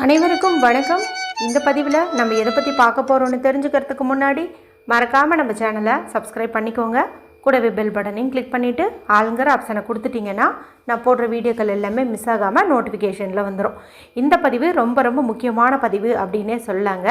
அனைவருக்கும் வணக்கம். இந்த பதிவில் நம்ம எதை பற்றி பார்க்க போகிறோன்னு தெரிஞ்சுக்கிறதுக்கு முன்னாடி மறக்காமல் நம்ம சேனலை சப்ஸ்கிரைப் பண்ணிக்கோங்க. கூடவே பெல் பட்டனையும் கிளிக் பண்ணிவிட்டு ஆளுங்கிற ஆப்ஷனை கொடுத்துட்டிங்கன்னா நான் போடுற வீடியோக்கள் எல்லாமே மிஸ் ஆகாமல் நோட்டிஃபிகேஷனில் வந்துடும். இந்த பதிவு ரொம்ப ரொம்ப முக்கியமான பதிவு அப்படின்னே சொல்லாங்க.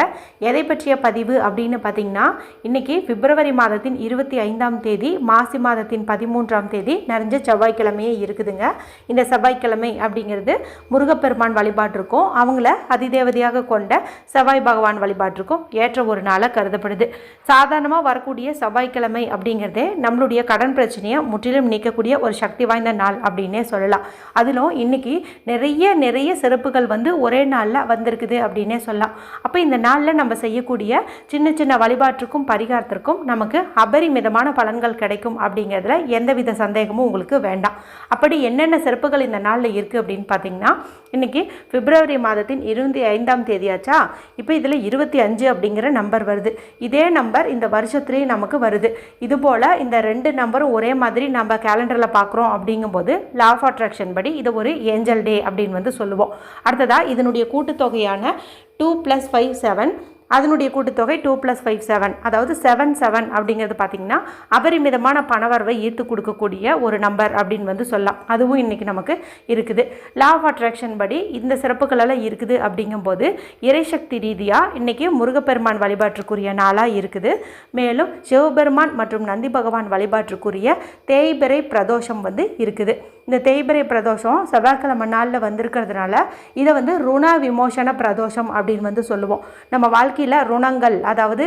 எதை பற்றிய பதிவு அப்படின்னு பார்த்திங்கன்னா, இன்றைக்கி பிப்ரவரி மாதத்தின் 25ஆம் தேதி, மாசி மாதத்தின் 13ஆம் தேதி நிறைஞ்ச செவ்வாய்க்கிழமையே இருக்குதுங்க. இந்த செவ்வாய்க்கிழமை அப்படிங்கிறது முருகப்பெருமான் வழிபாட்டிற்கும் அவங்கள அதிதேவதையாக கொண்ட செவ்வாய் பகவான் வழிபாட்டிற்கும் ஏற்ற ஒரு நாளாக கருதப்படுது. சாதாரணமாக வரக்கூடிய செவ்வாய்க்கிழமை அப்படிங்கிறதே நம்மளுடைய கடன் பிரச்சனையை முற்றிலும் நீக்கக்கூடிய ஒரு சக்தி வாய்ந்த நாள் அப்படின்னே சொல்லலாம். அதிலும் இன்னைக்கு நிறைய சிறப்புகள் ஒரே நாளில் வந்திருக்குது அப்படின்னே சொல்லலாம். அப்போ இந்த நாளில் நம்ம செய்யக்கூடிய சின்ன சின்ன வழிபாட்டுக்கும் பரிகாரத்திற்கும் நமக்கு அபரிமிதமான பலன்கள் கிடைக்கும் அப்படிங்கிறதுல எந்தவித சந்தேகமும் உங்களுக்கு வேண்டாம். அப்படி என்னென்ன சிறப்புகள் இந்த நாளில் இருக்குது அப்படின்னு பார்த்தீங்கன்னா, இன்றைக்கி பிப்ரவரி மாதத்தின் 25ஆம் தேதியாச்சா. இப்போ இதில் 25 அப்படிங்கிற நம்பர் வருது. இதே நம்பர் இந்த வருஷத்துலேயும் நமக்கு வருது. இதுபோல் இந்த 2 நம்பரும் ஒரே மாதிரி நம்ம கேலண்டரில் பார்க்குறோம் அப்படிங்கும்போது லா ஆஃப் அட்ராக்ஷன் படி இது ஒரு ஏஞ்சல் டே அப்படின்னு சொல்லுவோம். அடுத்ததாக இதனுடைய கூட்டுத்தொகையான 2 + 5 7, அதனுடைய கூட்டுத்தொகை 2 + 5 7, அதாவது 7 அப்படிங்கிறது பார்த்திங்கன்னா அபரிமிதமான பணவரவை ஈர்த்து கொடுக்கக்கூடிய ஒரு நம்பர் அப்படின்னு சொல்லலாம். அதுவும் இன்றைக்கி நமக்கு இருக்குது. லா ஆஃப் அட்ராக்ஷன் படி இந்த சிறப்புகளெல்லாம் இருக்குது அப்படிங்கும்போது இறைசக்தி ரீதியாக இன்றைக்கி முருகப்பெருமான் வழிபாட்டுக்குரிய நாளாக இருக்குது. மேலும் சிவபெருமான் மற்றும் நந்தி பகவான் வழிபாட்டுக்குரிய தேய்பிறை பிரதோஷம் இருக்குது. இந்த தேய்பிறை பிரதோஷம் செவ்வாய்க்கிழமை நாளில் வந்திருக்கிறதுனால இதை ருண விமோசன பிரதோஷம் அப்படின்னு சொல்லுவோம். நம்ம வாழ்க்கையில் ருணங்கள், அதாவது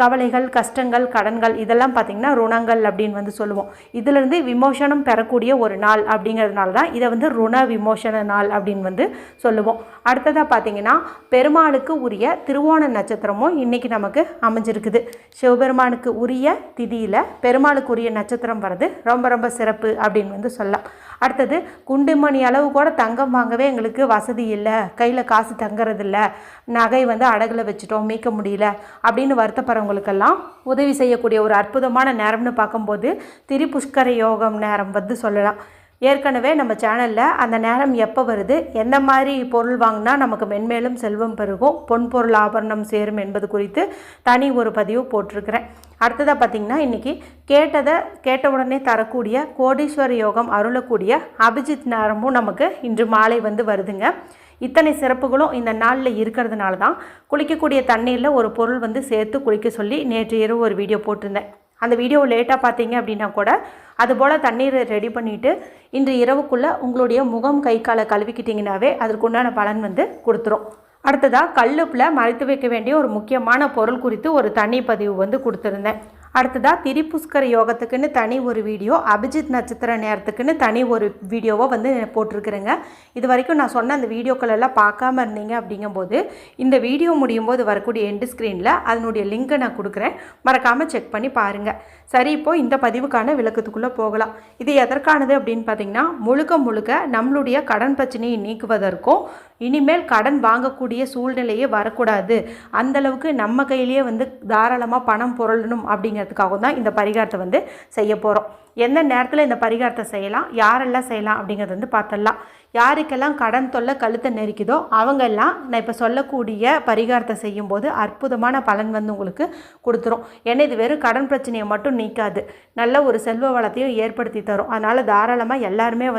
கவலைகள், கஷ்டங்கள், கடன்கள், இதெல்லாம் பார்த்திங்கன்னா ருணங்கள் அப்படின்னு சொல்லுவோம். இதிலிருந்து விமோசனம் பெறக்கூடிய ஒரு நாள் அப்படிங்கிறதுனால தான் இதை ருண விமோசன நாள் அப்படின்னு சொல்லுவோம். அடுத்ததாக பார்த்திங்கன்னா, பெருமாளுக்கு உரிய திருவோண நட்சத்திரமும் இன்றைக்கி நமக்கு அமைஞ்சிருக்குது. சிவபெருமானுக்கு உரிய திதியில் பெருமாளுக்கு உரிய நட்சத்திரம் வர்றது ரொம்ப ரொம்ப சிறப்பு அப்படின்னு சொல்லலாம். அடுத்தது, குண்டுமணி அளவு கூட தங்கம் வாங்கவே எங்களுக்கு வசதி இல்லை, கையில் காசு தங்குறதில்ல, நகை அடகில் வச்சுட்டோம், மீட்க முடியல அப்படின்னு வருத்தப்படுறவங்களுக்கெல்லாம் உதவி செய்யக்கூடிய ஒரு அற்புதமான நேரம்னு பார்க்கும்போது திரிபுஷ்கர யோகம் நேரம் சொல்லலாம். ஏற்கனவே நம்ம சேனலில் அந்த நேரம் எப்போ வருது, எந்த மாதிரி பொருள் வாங்கினா நமக்கு மென்மேலும் செல்வம் பெருகும், பொன் பொருள் ஆபரணம் சேரும் என்பது குறித்து தனி ஒரு பதிவு போட்டிருக்கிறேன். அடுத்ததாக பார்த்திங்கன்னா, இன்றைக்கி கேட்ட உடனே தரக்கூடிய கோடீஸ்வர யோகம் அருளக்கூடிய அபிஜித் நேரமும் நமக்கு இன்று மாலை வருதுங்க. இத்தனை சிறப்புகளும் இந்த நாளில் இருக்கிறதுனால தான் குளிக்கக்கூடிய தண்ணீரில் ஒரு பொருள் சேர்த்து குளிக்க சொல்லி நேற்று இரவு ஒரு வீடியோ போட்டிருந்தேன். அந்த வீடியோ லேட்டாக பார்த்தீங்க அப்படின்னா கூட அதுபோல் தண்ணீரை ரெடி பண்ணிவிட்டு இன்று இரவுக்குள்ளே உங்களுடைய முகம் கை காலை கழுவிக்கிட்டிங்கனாவே அதற்குண்டான பலன் கொடுத்துரும். அடுத்ததாக, கல்லுப்பில் மறைத்து வைக்க வேண்டிய ஒரு முக்கியமான பொருள் குறித்து ஒரு தனி பதிவு கொடுத்துருந்தேன். அடுத்ததாக, திரிபுஷ்கர யோகத்துக்குன்னு தனி ஒரு வீடியோ, அபிஜித் நட்சத்திர நேரத்துக்குன்னு தனி ஒரு வீடியோவை போட்டிருக்கிறேங்க. இது வரைக்கும் நான் சொன்ன அந்த வீடியோக்கள் எல்லாம் பார்க்காம இருந்தீங்க அப்படிங்கும்போது இந்த வீடியோ முடியும் போது வரக்கூடிய எண்டு ஸ்க்ரீனில் அதனுடைய லிங்கை நான் கொடுக்குறேன், மறக்காமல் செக் பண்ணி பாருங்கள். சரி, இப்போது இந்த பதிவுக்கான விளக்கத்துக்குள்ளே போகலாம். இது எதற்கானது அப்படின்னு பார்த்திங்கன்னா, முழுக்க நம்மளுடைய கடன் பிரச்சனையை நீக்குவதற்கும் இனிமேல் கடன் வாங்கக்கூடிய சூழ்நிலையே வரக்கூடாது, அந்தளவுக்கு நம்ம கையிலேயே தாராளமாக பணம் புரளணும் அப்படிங்கிறதுக்காக தான் இந்த பரிகாரத்தை செய்ய போகிறோம். எந்த நேரத்தில் இந்த பரிகாரத்தை செய்யலாம், யாரெல்லாம் செய்யலாம் அப்படிங்கிறது பார்த்துடலாம். யாருக்கெல்லாம் கடன் தொல்லை கழுத்தை நெரிக்குதோ அவங்கெல்லாம் நான் இப்போ சொல்லக்கூடிய பரிகாரத்தை செய்யும்போது அற்புதமான பலன் உங்களுக்கு கொடுத்துரும். ஏன்னா இது வெறும் கடன் பிரச்சனையை மட்டும் நீக்காது, நல்ல ஒரு செல்வ வளத்தையும் ஏற்படுத்தி தரும். அதனால் தாராளமாக எல்லாருமே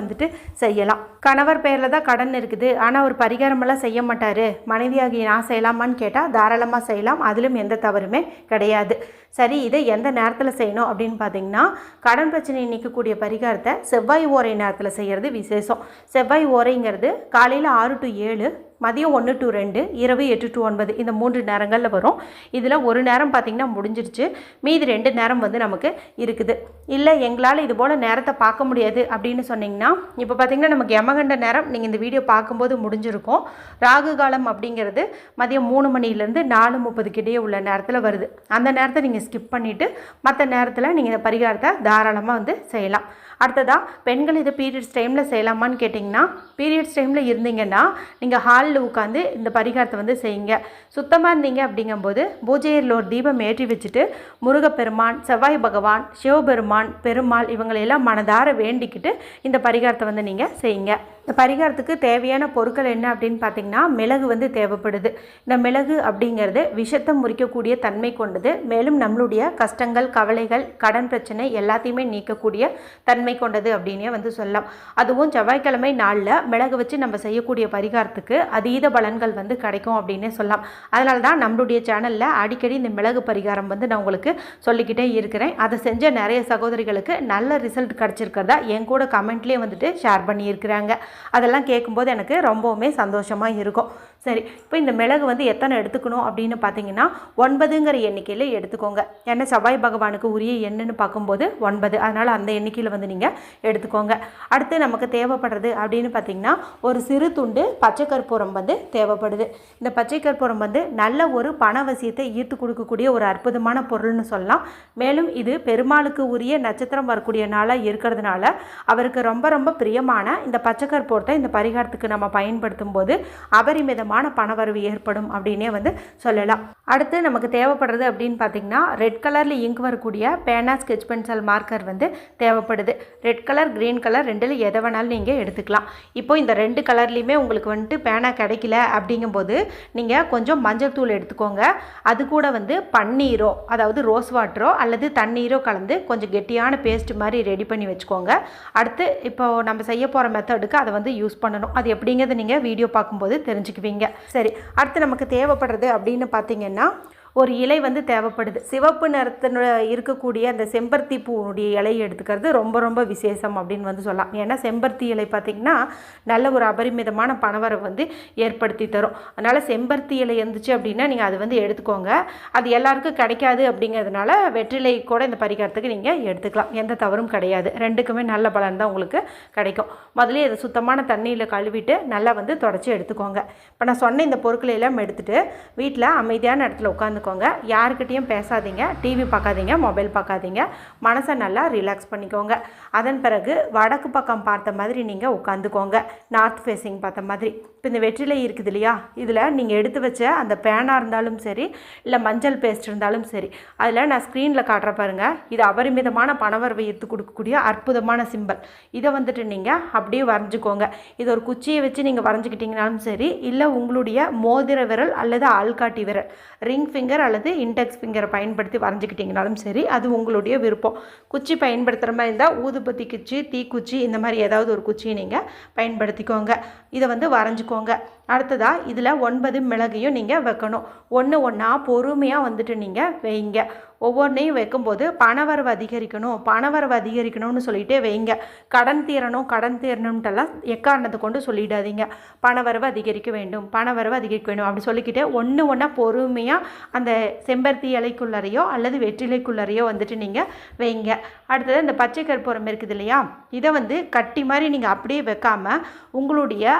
செய்யலாம். கணவர் பேரில் தான் கடன் இருக்குது, ஆனால் ஒரு பரிகாரமெல்லாம் செய்ய மாட்டார், மனைவியாகி நான் செய்யலாமான்னு கேட்டால் தாராளமாக செய்யலாம், அதிலும் எந்த தவறுமே கிடையாது. சரி, இதை எந்த நேரத்தில் செய்யணும் அப்படின்னு பார்த்தீங்கன்னா, கடன் பிரச்சனையை நீக்கக்கூடிய பரிகாரத்தை செவ்வாய் ஓரை நேரத்தில் செய்கிறது விசேஷம். செவ்வாய் ஓரைங்கிறது காலையில் 6 to 7, மதியம் 1 to 2, இரவு 8 to 9 இந்த 3 நேரங்களில் வரும். இதில் ஒரு நேரம் பார்த்திங்கன்னா முடிஞ்சிருச்சு, மீதி 2 நேரம் நமக்கு இருக்குது. இல்லை எங்களால் இது போல் நேரத்தை பார்க்க முடியாது அப்படின்னு சொன்னிங்கன்னா, இப்போ பார்த்திங்கன்னா நமக்கு யமகண்ட நேரம் நீங்கள் இந்த வீடியோ பார்க்கும்போது முடிஞ்சிருக்கும். ராகு காலம் அப்படிங்கிறது மதியம் 3 மணிலேருந்து 4:30 இடையே உள்ள நேரத்தில் வருது. அந்த நேரத்தை நீங்கள் ஸ்கிப் பண்ணிவிட்டு மற்ற நேரத்தில் நீங்கள் இந்த பரிகாரத்தை தாராளமாக செய்யலாம். அடுத்ததாக, பெண்கள் இதை பீரியட்ஸ் டைமில் செய்யலாமான்னு கேட்டிங்கன்னா, பீரியட்ஸ் டைமில் இருந்தீங்கன்னா நீங்கள் ஹாலில் உட்காந்து இந்த பரிகாரத்தை செய்யுங்க. சுத்தமாக இருந்தீங்க அப்படிங்கும்போது பூஜையில் ஒரு தீபம் ஏற்றி வச்சுட்டு முருகப்பெருமான், செவ்வாய் பகவான், சிவபெருமான், பெருமாள் இவங்களையெல்லாம் மனதார வேண்டிக்கிட்டு இந்த பரிகாரத்தை நீங்கள் செய்யுங்க. இந்த பரிகாரத்துக்கு தேவையான பொருட்கள் என்ன அப்படின்னு பார்த்திங்கன்னா, மிளகு வந்து தேவைப்படுது. இந்த மிளகு அப்படிங்கிறது விஷத்தை முறிக்கக்கூடிய தன்மை கொண்டது. மேலும் நம்மளுடைய கஷ்டங்கள், கவலைகள், கடன் பிரச்சனை எல்லாத்தையுமே நீக்கக்கூடிய தன்மை கொண்டது அப்படின்னே வந்து சொல்லலாம். அதுவும் செவ்வாய்க்கிழமை நாளில் மிளகு வச்சு நம்ம செய்யக்கூடிய பரிகாரத்துக்கு அதீத பலன்கள் வந்து கிடைக்கும் அப்படின்னே சொல்லலாம். அதனால தான் நம்மளுடைய சேனலில் அடிக்கடி இந்த மிளகு பரிகாரம் வந்து நான் உங்களுக்கு சொல்லிக்கிட்டே இருக்கிறேன். அதை செஞ்ச நிறைய சகோதரிகளுக்கு நல்ல ரிசல்ட் கிடச்சிருக்கிறதா என் கூட கமெண்ட்லேயே வந்துட்டு ஷேர் பண்ணியிருக்கிறாங்க. அதெல்லாம் கேட்கும்போது எனக்கு ரொம்பவுமே சந்தோஷமாக இருக்கும். சரி, இப்போ இந்த மிளகு வந்து எத்தனை எடுத்துக்கணும் அப்படின்னு பார்த்தீங்கன்னா 9ங்கிற எண்ணிக்கையில் எடுத்துக்கோங்க. ஏன்னா செவ்வாய் பகவானுக்கு உரிய எண்ணுன்னு பார்க்கும்போது 9, அதனால் அந்த எண்ணிக்கையில் வந்து நீங்கள் எடுத்துக்கோங்க. அடுத்து நமக்கு தேவைப்படுறது அப்படின்னு பார்த்தீங்கன்னா ஒரு சிறு துண்டு பச்சை கற்பூரம் வந்து தேவைப்படுது. இந்த பச்சை கற்பூரம் வந்து நல்ல ஒரு பணவசியத்தை ஈர்த்து கொடுக்கக்கூடிய ஒரு அற்புதமான பொருள்னு சொல்லலாம். மேலும் இது பெருமாளுக்கு உரிய நட்சத்திரம் வரக்கூடிய நாளாக இருக்கிறதுனால அவருக்கு ரொம்ப ரொம்ப பிரியமான இந்த பச்சை கற்பூரத்தை இந்த பரிகாரத்துக்கு நம்ம பயன்படுத்தும் போது அபரிமிதமான பணவரவு ஏற்படும் அப்படின்னே வந்து சொல்லலாம். அடுத்து நமக்கு தேவைப்படுறது அப்படின்னு பார்த்தீங்கன்னா ரெட் கலரில் இங்க் வரக்கூடிய பேனா, ஸ்கெட்ச் பென்சில், மார்க்கர் வந்து தேவைப்படுது. ரெட் கலர், கிரீன் கலர் ரெண்டில் எதை வேணாலும் நீங்கள் எடுத்துக்கலாம். இப்போ இந்த 2 கலர்லேயுமே உங்களுக்கு வந்துட்டு பேனா கிடைக்கல அப்படிங்கும்போது நீங்கள் கொஞ்சம் மஞ்சள் தூள் எடுத்துக்கோங்க. அது கூட வந்து பன்னீரோ, அதாவது ரோஸ் வாட்டரோ அல்லது தண்ணீரோ கலந்து கொஞ்சம் கெட்டியான பேஸ்ட் மாதிரி ரெடி பண்ணி வச்சுக்கோங்க. அடுத்து இப்போ நம்ம செய்ய போகிற மெத்தடுக்கு அதை வந்து யூஸ் பண்ணணும். அது எப்படிங்கிறது நீங்கள் வீடியோ பார்க்கும்போது தெரிஞ்சுக்குவீங்க. சரி, அடுத்து நமக்கு தேவைப்படுறது அப்படின்னு பார்த்தீங்கன்னா ஒரு இலை வந்து தேவைப்படுது. சிவப்பு நிறத்தில் இருக்கக்கூடிய அந்த செம்பருத்தி பூனுடைய இலையை எடுத்துக்கிறது ரொம்ப ரொம்ப விசேஷம் அப்படின்னு வந்து சொல்லலாம். ஏன்னா செம்பருத்தி இலை பார்த்திங்கன்னா நல்ல ஒரு அபரிமிதமான பணவரவு வந்து ஏற்படுத்தி தரும். அதனால் செம்பருத்தி இலை இருந்துச்சு அப்படின்னா நீங்கள் அது வந்து எடுத்துக்கோங்க. அது எல்லாருக்கும் கிடைக்காது அப்படிங்கிறதுனால வெற்றிலை கூட இந்த பரிகாரத்துக்கு நீங்கள் எடுத்துக்கலாம். எந்த தவறும் கிடையாது. ரெண்டுக்குமே நல்ல பலன் தான் உங்களுக்கு கிடைக்கும். முதல்ல இதை சுத்தமான தண்ணியில் கழுவிட்டு நல்லா வந்து தொடச்சி எடுத்துக்கோங்க. இப்போ நான் சொன்ன இந்த பொருட்களை எல்லாம் எடுத்துகிட்டு வீட்டில் அமைதியான இடத்துல உட்காந்து யாருக்கிட்டையும் பேசாதீங்க, டிவி பார்க்காதீங்க, மொபைல் பார்க்காதீங்க. மனசை நல்லா ரிலாக்ஸ் பண்ணிக்கோங்க. அதன் பிறகு வடக்கு பக்கம் பார்த்த மாதிரி நீங்கள் உட்காந்துக்கோங்க, நார்த் ஃபேஸிங் பார்த்த மாதிரி. இப்போ இந்த வெற்றிலை இருக்குது இல்லையா, இதில் நீங்கள் எடுத்து வச்ச அந்த பேனாக இருந்தாலும் சரி, இல்லை மஞ்சள் பேஸ்ட் இருந்தாலும் சரி, அதில் நான் ஸ்க்ரீனில் காட்டுற பாருங்கள். இது அபரிமிதமான பணவரவை ஈர்த்து கொடுக்கக்கூடிய அற்புதமான சிம்பல். இதை வந்துட்டு நீங்கள் அப்படியே வரைஞ்சிக்கோங்க. இது ஒரு குச்சியை வச்சு நீங்கள் வரைஞ்சிக்கிட்டிங்கனாலும் சரி, இல்லை உங்களுடைய மோதிர விரல் அல்லது ஆள்காட்டி விரல், ரிங் ஃபிங்கர் அல்லது இண்டெக்ஸ் ஃபிங்கரை பயன்படுத்தி வரைஞ்சிக்கிட்டிங்கனாலும் சரி, அது உங்களுடைய விருப்பம். குச்சி பயன்படுத்துகிற மாதிரி இருந்தால் ஊதுபத்தி குச்சி, தீக்குச்சி, இந்த மாதிரி ஏதாவது ஒரு குச்சியை நீங்கள் பயன்படுத்திக்கோங்க. இதை வந்து வரைஞ்சிக்கோங்க. அடுத்ததாக இதில் 9 மிளகையும் நீங்கள் வைக்கணும். ஒன்று ஒன்றா பொறுமையாக வந்துட்டு நீங்கள் வைங்க. ஒவ்வொன்றையும் வைக்கும்போது பணவரவு அதிகரிக்கணும்னு சொல்லிகிட்டே வைங்க. கடன் தீரணும்ட்டெல்லாம் எக்காரணத்தை கொண்டு சொல்லிடாதீங்க. பணவரவு அதிகரிக்க வேண்டும் அப்படி சொல்லிக்கிட்டே ஒன்று ஒன்றா பொறுமையாக அந்த செம்பருத்தி இலைக்குள்ளரையோ அல்லது வெற்றிலைக்குள்ளரையோ வந்துட்டு நீங்கள் வைங்க. அடுத்தது இந்த பச்சை கற்பூரம் இருக்குது இல்லையா, இதை வந்து கட்டி மாதிரி நீங்கள் அப்படியே வைக்காமல் உங்களுடைய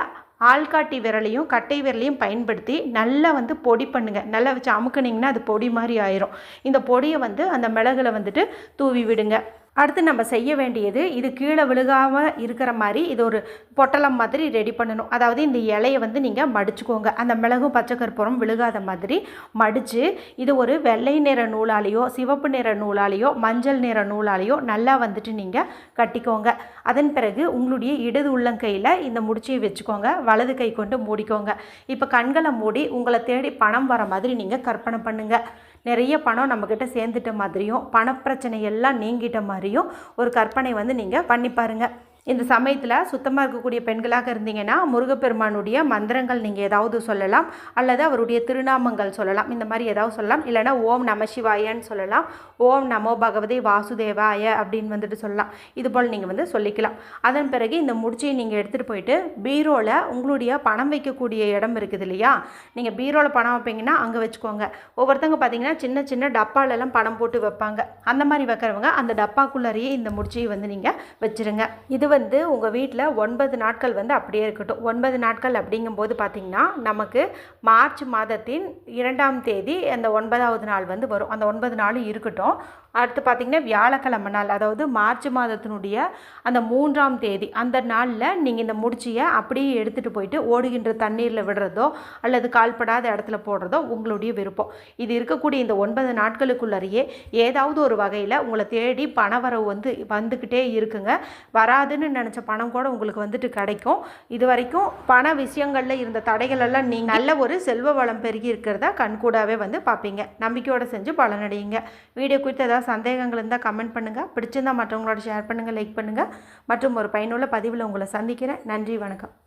ஆள்காட்டி விரலையும் கட்டை விரலையும் பயன்படுத்தி நல்லா வந்து பொடி பண்ணுங்கள். நல்லா வச்சு அமுக்குனிங்கன்னா அது பொடி மாதிரி ஆயிரும். இந்த பொடியை வந்து அந்த மிளகுல வந்துட்டு தூவி விடுங்க. அடுத்து நம்ம செய்ய வேண்டியது, இது கீழே விழுகாமல் இருக்கிற மாதிரி இது ஒரு பொட்டலம் மாதிரி ரெடி பண்ணணும். அதாவது இந்த இலையை வந்து நீங்கள் மடிச்சுக்கோங்க. அந்த மிளகும் பச்சை கற்பூரம் விழுகாத மாதிரி மடித்து இது ஒரு வெள்ளை நிற நூலாலேயோ, சிவப்பு நிற நூலாலேயோ, மஞ்சள் நிற நூலாலேயோ நல்லா வந்துட்டு நீங்கள் கட்டிக்கோங்க. அதன் பிறகு உங்களுடைய இடது உள்ளங்கையில் இந்த முடிச்சியை வச்சுக்கோங்க. வலது கை கொண்டு மூடிக்கோங்க. இப்போ கண்களை மூடி உங்களை தேடி பணம் வர மாதிரி நீங்கள் கற்பனை பண்ணுங்கள். நிறைய பணம் நம்மக்கிட்ட சேர்ந்துட்ட மாதிரியும் பணப்பிரச்சனை எல்லாம் நீங்கிட்ட மாதிரியும் ஒரு கற்பனை வந்து நீங்கள் பண்ணி பாருங்கள். இந்த சமயத்தில் சுத்தமாக இருக்கக்கூடிய பெண்களாக இருந்தீங்கன்னா முருகப்பெருமானுடைய மந்திரங்கள் நீங்கள் ஏதாவது சொல்லலாம், அல்லது அவருடைய திருநாமங்கள் சொல்லலாம். இந்த மாதிரி ஏதாவது சொல்லலாம். இல்லைனா ஓம் நம சிவாயன்னு சொல்லலாம், ஓம் நமோ பகவதே வாசுதேவாய அப்படின்னு வந்துட்டு சொல்லலாம். இது போல் நீங்கள் வந்து சொல்லிக்கலாம். அதன் பிறகு இந்த முடிச்சியை நீங்கள் எடுத்துகிட்டு போயிட்டு பீரோவில் உங்களுடைய பணம் வைக்கக்கூடிய இடம் இருக்குது இல்லையா, நீங்கள் பீரோவில் பணம் வைப்பீங்கன்னா அங்கே வச்சுக்கோங்க. ஒவ்வொருத்தங்க பார்த்தீங்கன்னா சின்ன சின்ன டப்பாலெல்லாம் பணம் போட்டு வைப்பாங்க. அந்த மாதிரி வைக்கிறவங்க அந்த டப்பாக்குள்ளேயே இந்த முடிச்சியை வந்து நீங்கள் வச்சுருங்க. இது வந்து உங்கள் வீட்டில் 9 நாட்கள் வந்து அப்படியே இருக்கட்டும். 9 நாட்கள் அப்படிங்கும்போது பார்த்திங்கன்னா நமக்கு மார்ச் மாதத்தின் 2ஆம் தேதி அந்த 9வது நாள் வந்து வரும். அந்த 9 நாளும் இருக்கட்டும். அடுத்து பார்த்திங்கன்னா வியாழக்கிழமை நாள், அதாவது மார்ச் மாதத்தினுடைய அந்த 3ஆம் தேதி அந்த நாளில் நீங்கள் இந்த முடிச்சியை அப்படியே எடுத்துகிட்டு போயிட்டு ஓடுகின்ற தண்ணீரில் விடுறதோ அல்லது கால்படாத இடத்துல போடுறதோ உங்களுடைய விருப்பம். இது இருக்கக்கூடிய இந்த 9 நாட்களுக்குள்ளேயே ஏதாவது ஒரு வகையில் உங்களை தேடி பணவரவு வந்துக்கிட்டே இருக்குங்க. வராதுன்னு நினச்ச பணம் கூட உங்களுக்கு வந்துட்டு கிடைக்கும். இது வரைக்கும் பண விஷயங்களில் இருந்த தடைகள் எல்லாம் நீங்கள் நல்ல ஒரு செல்வ வளம் பெருகி இருக்கிறதா கண்கூடாவே பார்ப்பீங்க. நம்பிக்கையோடு செஞ்சு பலனடையுங்க. வீடியோ குறித்து ஏதாவது சந்தேகங்கள் இருந்தால் கமெண்ட் பண்ணுங்கள். பிடிச்சிருந்தால் மற்றவங்களோட ஷேர் பண்ணுங்கள், லைக் பண்ணுங்கள். மற்றும் ஒரு பயனுள்ள பதிவில் உங்களை சந்திக்கிறேன். நன்றி, வணக்கம்.